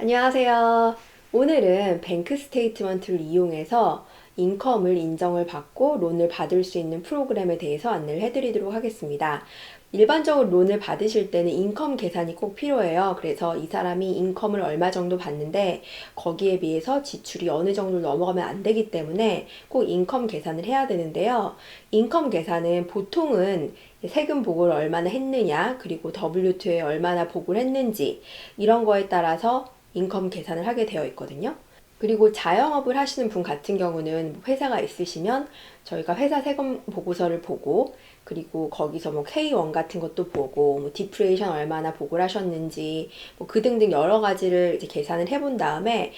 안녕하세요. 오늘은 뱅크 스테이트먼트를 이용해서 인컴을 인정을 받고 론을 받을 수 있는 프로그램에 대해서 안내를 해드리도록 하겠습니다. 일반적으로 론을 받으실 때는 인컴 계산이 꼭 필요해요. 그래서 이 사람이 인컴을 얼마 정도 받는데 거기에 비해서 지출이 어느 정도를 넘어가면 안 되기 때문에 꼭 인컴 계산을 해야 되는데요. 인컴 계산은 보통은 세금 보고를 얼마나 했느냐, 그리고 W2에 얼마나 보고를 했는지 이런 거에 따라서 인컴 계산을 하게 되어 있거든요. 그리고 자영업을 하시는 분 같은 경우는 회사가 있으시면 저희가 회사 세금 보고서를 보고, 그리고 거기서 뭐 K1 같은 것도 보고, 뭐 디프레이션 얼마나 보고를 하셨는지 뭐 그 등등 여러 가지를 이제 계산을 해본 다음에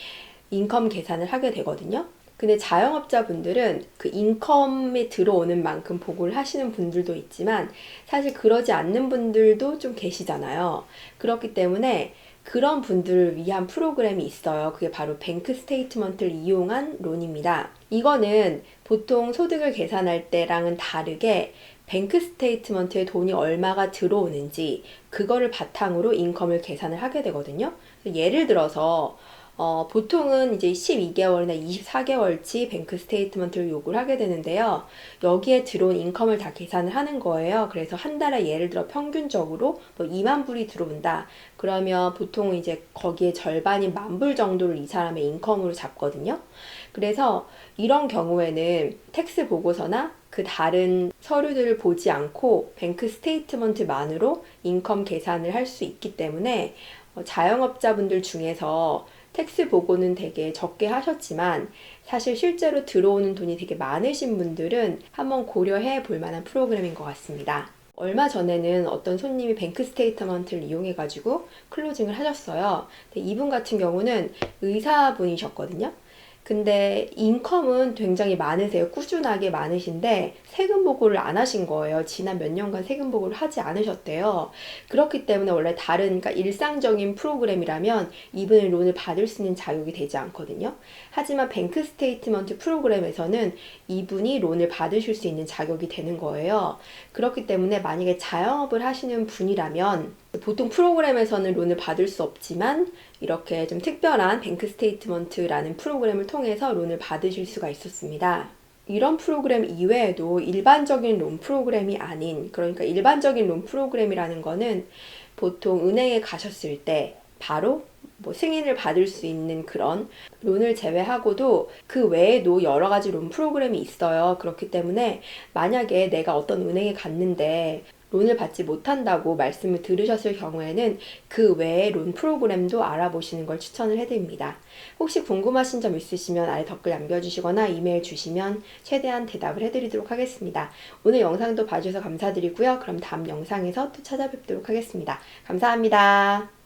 인컴 계산을 하게 되거든요. 근데 자영업자분들은 그 인컴에 들어오는 만큼 보고를 하시는 분들도 있지만 사실 그러지 않는 분들도 좀 계시잖아요. 그렇기 때문에 그런 분들을 위한 프로그램이 있어요. 그게 바로 뱅크 스테이트먼트를 이용한 론입니다. 이거는 보통 소득을 계산할 때랑은 다르게 뱅크 스테이트먼트에 돈이 얼마가 들어오는지 그거를 바탕으로 인컴을 계산을 하게 되거든요. 예를 들어서 보통은 이제 12개월이나 24개월치 뱅크 스테이트먼트를 요구를 하게 되는데요. 여기에 들어온 인컴을 다 계산을 하는 거예요. 그래서 한 달에 예를 들어 평균적으로 뭐 2만 불이 들어온다. 그러면 보통 이제 거기에 절반인 10,000불 정도를 이 사람의 인컴으로 잡거든요. 그래서 이런 경우에는 텍스 보고서나 그 다른 서류들을 보지 않고 뱅크 스테이트먼트만으로 인컴 계산을 할 수 있기 때문에 자영업자분들 중에서 텍스 보고는 되게 적게 하셨지만 사실 실제로 들어오는 돈이 되게 많으신 분들은 한번 고려해 볼 만한 프로그램인 것 같습니다. 얼마 전에는 어떤 손님이 뱅크 스테이트먼트를 이용해가지고 클로징을 하셨어요. 근데 이분 같은 경우는 의사분이셨거든요. 근데 인컴은 굉장히 많으세요. 꾸준하게 많으신데 세금 보고를 안 하신 거예요. 지난 몇 년간 세금 보고를 하지 않으셨대요. 그렇기 때문에 원래 다른, 그러니까 일상적인 프로그램이라면 이분의 론을 받을 수 있는 자격이 되지 않거든요. 하지만 뱅크 스테이트먼트 프로그램에서는 이분이 론을 받으실 수 있는 자격이 되는 거예요. 그렇기 때문에 만약에 자영업을 하시는 분이라면 보통 프로그램에서는 론을 받을 수 없지만 이렇게 좀 특별한 뱅크 스테이트먼트라는 프로그램을 통해서 론을 받으실 수가 있었습니다. 이런 프로그램 이외에도 일반적인 론 프로그램이 아닌, 그러니까 일반적인 론 프로그램이라는 거는 보통 은행에 가셨을 때 바로 뭐 승인을 받을 수 있는 그런 론을 제외하고도 그 외에도 여러 가지 론 프로그램이 있어요. 그렇기 때문에 만약에 내가 어떤 은행에 갔는데 론을 받지 못한다고 말씀을 들으셨을 경우에는 그 외에 론 프로그램도 알아보시는 걸 추천을 해드립니다. 혹시 궁금하신 점 있으시면 아래 댓글 남겨주시거나 이메일 주시면 최대한 대답을 해드리도록 하겠습니다. 오늘 영상도 봐주셔서 감사드리고요. 그럼 다음 영상에서 또 찾아뵙도록 하겠습니다. 감사합니다.